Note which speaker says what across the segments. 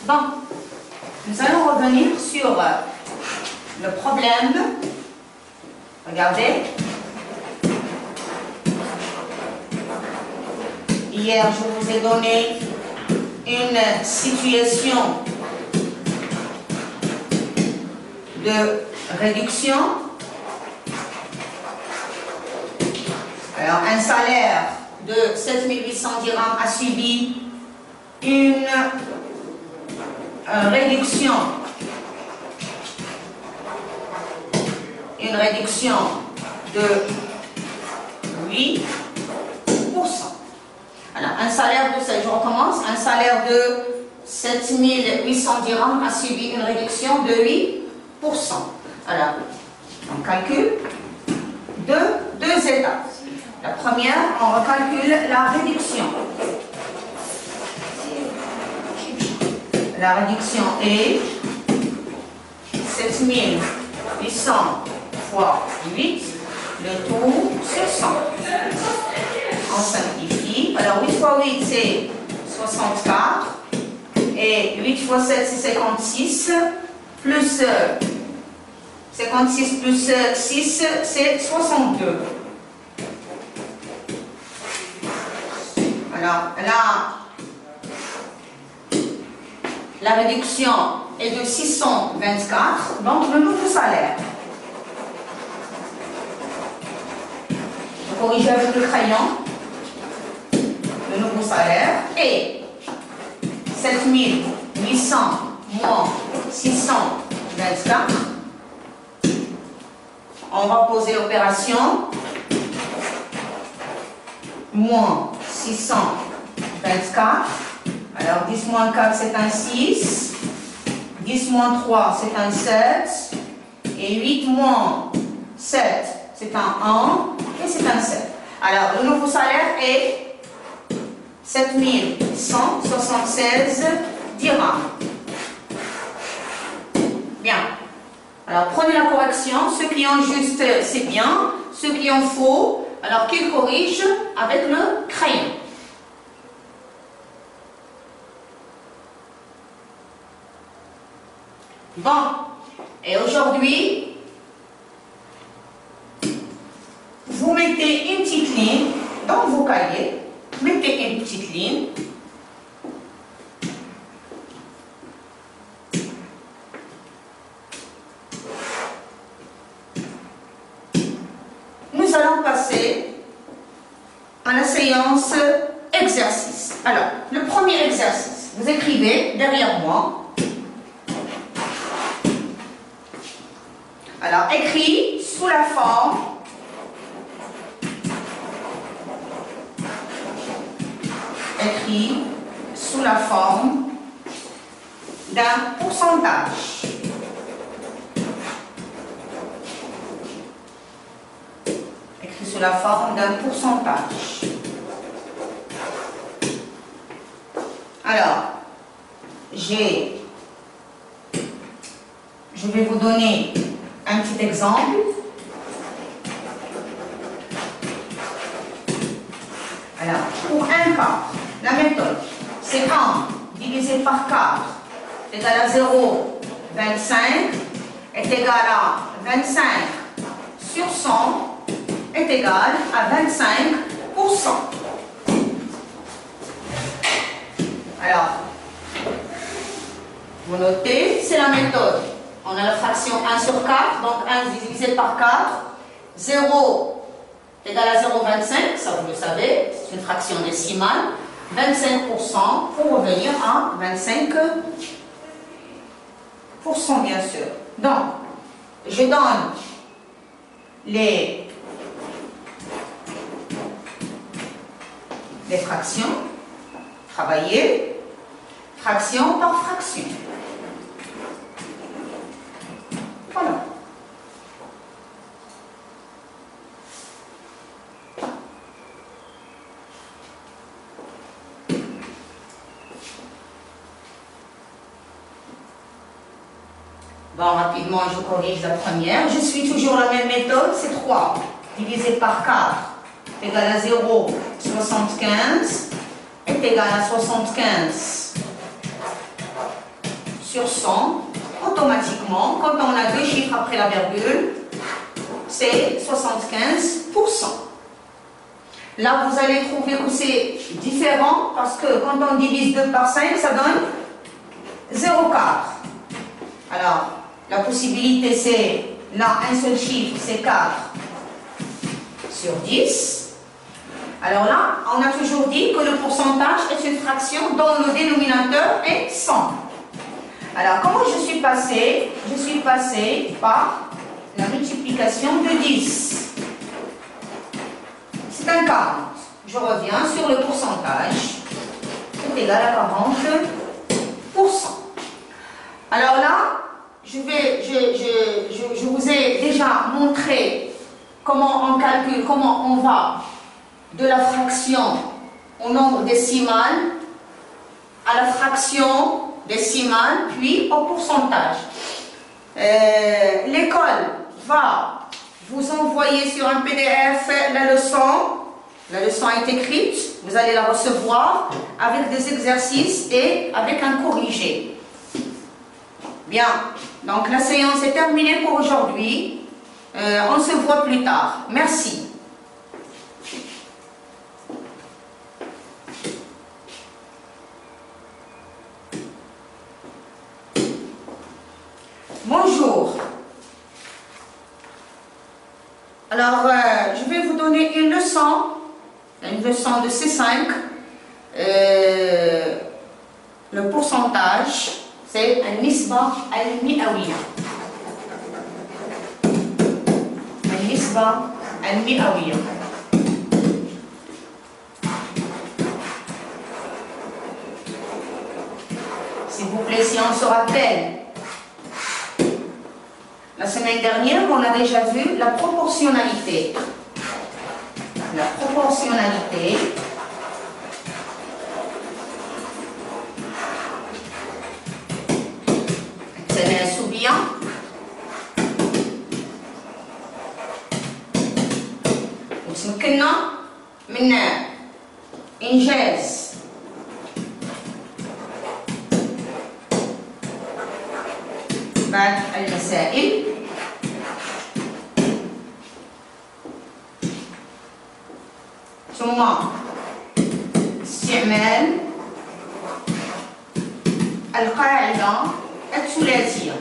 Speaker 1: Bon, nous allons revenir sur le problème. Regardez. Hier, je vous ai donné une situation de réduction. Alors, un salaire de 7800 dirhams a subi une réduction de 8%. Alors, un salaire de, je recommence, un salaire de 7800 dirhams a subi une réduction de 8%. Alors, on calcule deux étapes. La première, on recalcule la réduction. La réduction est 7800 fois 8, le tout sur 100. On simplifie. Alors 8 fois 8 c'est 64 et 8 fois 7 c'est 56 plus 56 plus 6 c'est 62. Alors là, la réduction est de 624, donc le nouveau salaire. Je corrige avec le crayon. Le nouveau salaire est 7800 moins 624. On va poser l'opération. Moins 624. Alors 10 moins 4 c'est un 6. 10 moins 3 c'est un 7. Et 8 moins 7 c'est un 1. Et c'est un 7. Alors le nouveau salaire est 7176 dirhams. Bien. Alors prenez la correction. Ceux qui ont juste, c'est bien. Ceux qui ont faux, alors qu'ils corrigent avec le crayon. Bon. Et aujourd'hui, vous mettez une petite ligne dans vos cahiers. Mettez une petite ligne. Nous allons passer à la séance exercice. Alors, le premier exercice, vous écrivez derrière moi. Alors, écrit sous la forme d'un pourcentage. Écrit sous la forme d'un pourcentage. Alors, je vais vous donner un petit exemple. Alors, pour un quart, la méthode, c'est 1 divisé par 4 égale à 0,25 est égal à 25 sur 100 est égal à 25%. Alors, vous notez, c'est la méthode. On a la fraction 1 sur 4, donc 1 divisé par 4, 0 égale à 0,25, ça vous le savez, c'est une fraction décimale, 25% pour revenir à 25%, bien sûr. Donc, je donne les fractions, travailler, fraction par fraction. Voilà. Bon, rapidement, je corrige la première. Je suis toujours la même méthode, c'est 3 divisé par 4 égale à 0,75 est égal à 75 sur 100, automatiquement, quand on a deux chiffres après la virgule, c'est 75%. Là, vous allez trouver que c'est différent parce que quand on divise 2 par 5, ça donne 0,4. Alors, la possibilité, c'est, là, un seul chiffre, c'est 4 sur 10. Alors là, on a toujours dit que le pourcentage est une fraction dont le dénominateur est 100. Alors, comment je suis passé? Je suis passé par la multiplication de 10. C'est un 40. Je reviens sur le pourcentage. C'est égal à 40%. Alors là, je vous ai déjà montré comment on calcule, comment on va de la fraction au nombre décimal à la fraction décimale, puis au pourcentage. L'école va vous envoyer sur un PDF la leçon. La leçon est écrite, vous allez la recevoir avec des exercices et avec un corrigé. Bien, donc la séance est terminée pour aujourd'hui. On se voit plus tard. Merci. Bonjour. Alors, je vais vous donner une leçon de C5. Le pourcentage, c'est un nisba al-mi'awiyya. Un nisba al-mi'awiyya. S'il vous plaît, si on se rappelle, la semaine dernière, on a déjà vu la proportionnalité. La proportionnalité c'est un soubian. وتمكنا من إنجاز بعض المسائل ثم استعمال القاعدة الثلاثية.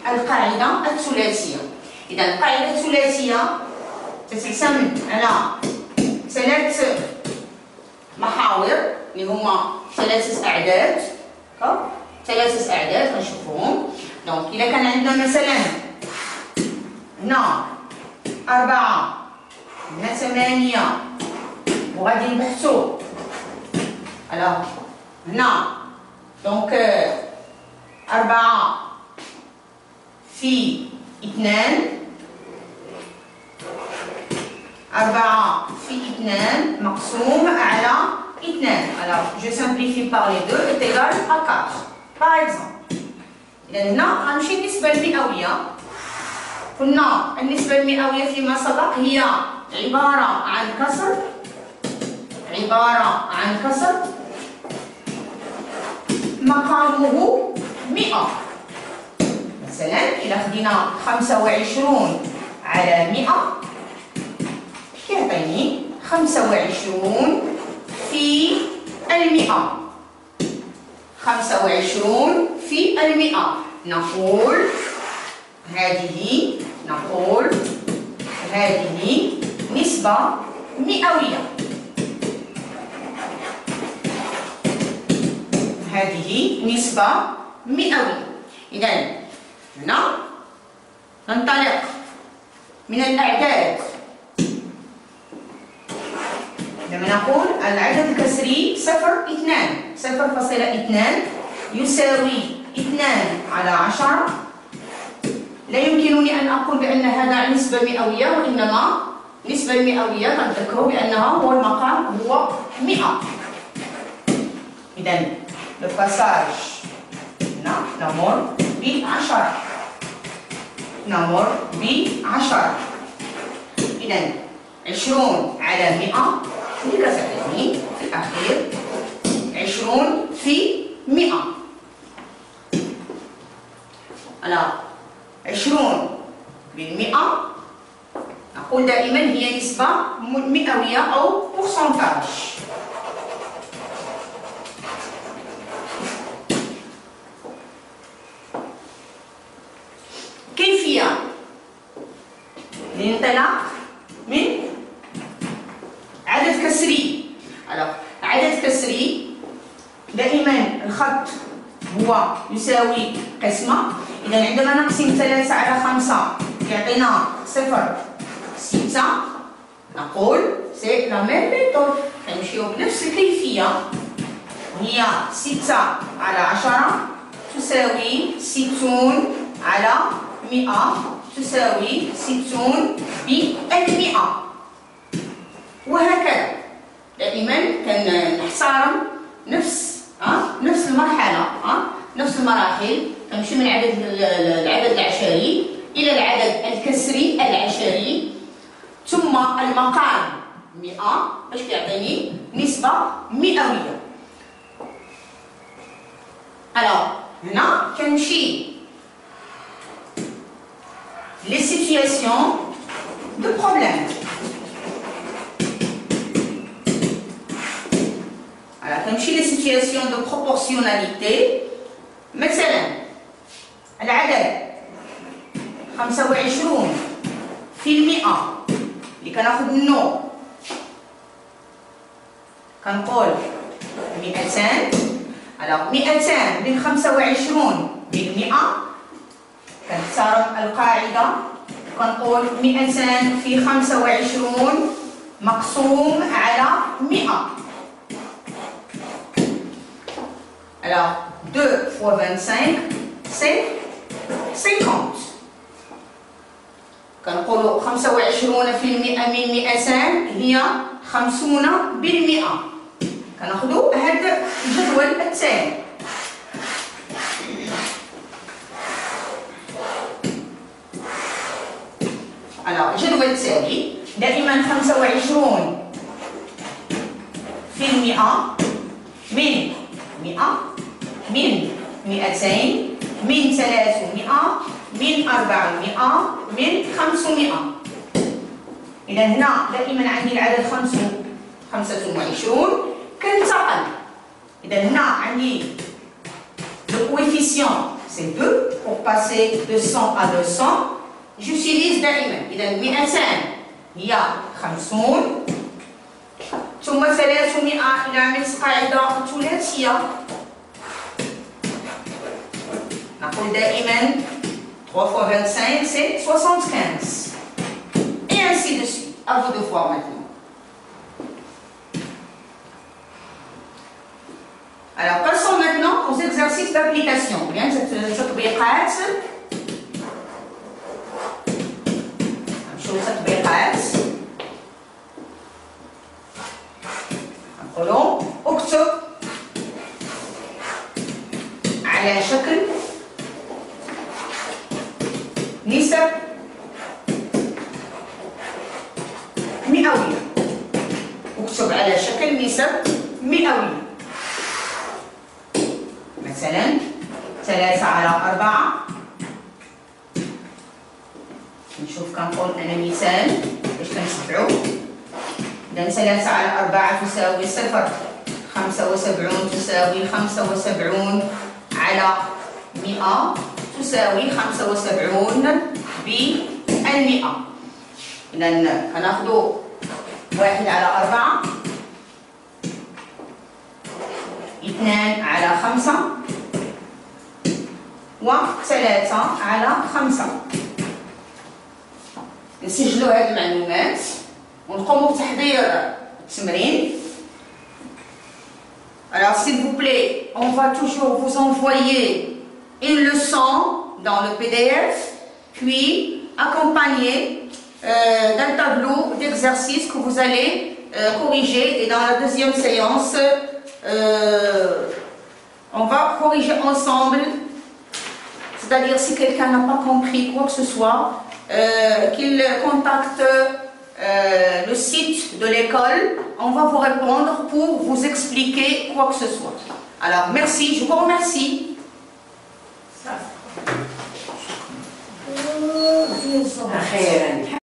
Speaker 1: القاعدة الثلاثية. إذا القاعدة الثلاثية تتعتمد على ثلاث محاور اللي هما ثلاثة أعداد. ثلاثة أعداد غنشوفوهم. دونك إذا كان عندنا مثلا هنا 4 هنا 8 وغادي نبحثو alors هنا دونك 4 في 2 4 في 2 مقسوم على 2. Alors je simplifie par les deux est égal à 4 par exemple. إذا هنا غنمشي النسبة المئوية. قلنا النسبة المئوية فيما سبق هي عبارة عن كسر مقامه 100. مثلا إذا خدينا 25 على 100 كيعطيني 25 في 100. 25 في 100. نقول هذه نسبة مئوية. هذه نسبة مئوية. إذا هنا ننطلق من الأعداد. لما نقول العدد الكسري 0.2 يساوي 2 على 10. لا يمكنني أن أقول بأن هذا نسبة مئوية، وإنما النسبة المئوية تذكروا بأنها هو المقام هو 100. إذا le passage نمر ب10. إذا 20 على 100 اللي كتعطيني الأخير 20 في 100. على 20 بالمئة نقول دائما هي نسبة مئوية أو بورسنتاج. كيفية لننطلق من عدد كسري. عدد كسري دائما الخط هو يساوي قسمة. إذا عندما نقسم 3 على 5 يعطينا 0.6. نقول سي لا ميم ميثود، كنمشيو بنفس الكيفية. هي 6 على 10 تساوي 60 على 100 تساوي 60 بالمئة، وهكذا دائما كنحترم نفس المرحلة، نفس المراحل. كنمشي من العدد العشري إلى العدد الكسري العشري، ثم المقام 100 باش كيعطيني نسبة مئوية. هنا كنمشي les situations de problème. كنمشي les situations de proportionnalité. مثلا العدد 25 في المئة اللي كناخد منه كنقول 200. 200 من 25 بالمئة كنحترم القاعدة وكنقول 200 في 25 مقسوم على 100. 2 fois 25 c'est 50. كنقولوا 25% من 200 هي 50%. كناخذوا هذا الجدول التالي. الجدول التالي دائما 25% من 100 من 200 من 300 من 400 من 500. إذا هنا دائما عندي العدد 25 كنتقل. إذا هنا عندي le coefficient c'est 2 pour passer de 100 à 200. j'utilise دائما إذا 200 هي 50 ثم 300 إذا عملت قاعدة ثلاثية نقول دائما 3 fois 25 c'est 75 et ainsi de suite. À vous de voir maintenant. Alors passons maintenant aux exercices d'application. Bien, التطبيقات. نمشيو للتطبيقات. نقولوا اكتب على شكل نسب مئوية. اكتب على شكل نسب مئوية. مثلا 3 على 4. نشوف كنقول أنا مثال باش كنتبعو. إذا 3 على 4 تساوي 0. 75 تساوي 75 على 100 تساوي 75 بالمئة. إذا كناخدو 1 على 4 2 على 5 و3 على 5. نسجلوا هذه المعلومات ونقوموا بتحضير التمرين. Alors s'il vous plaît, on va toujours vous envoyer une leçon dans le PDF, puis accompagné d'un tableau d'exercice que vous allez corriger. Et dans la deuxième séance, on va corriger ensemble. C'est-à-dire si quelqu'un n'a pas compris quoi que ce soit, qu'il contacte le site de l'école. On va vous répondre pour vous expliquer quoi que ce soit. Alors, merci, je vous remercie.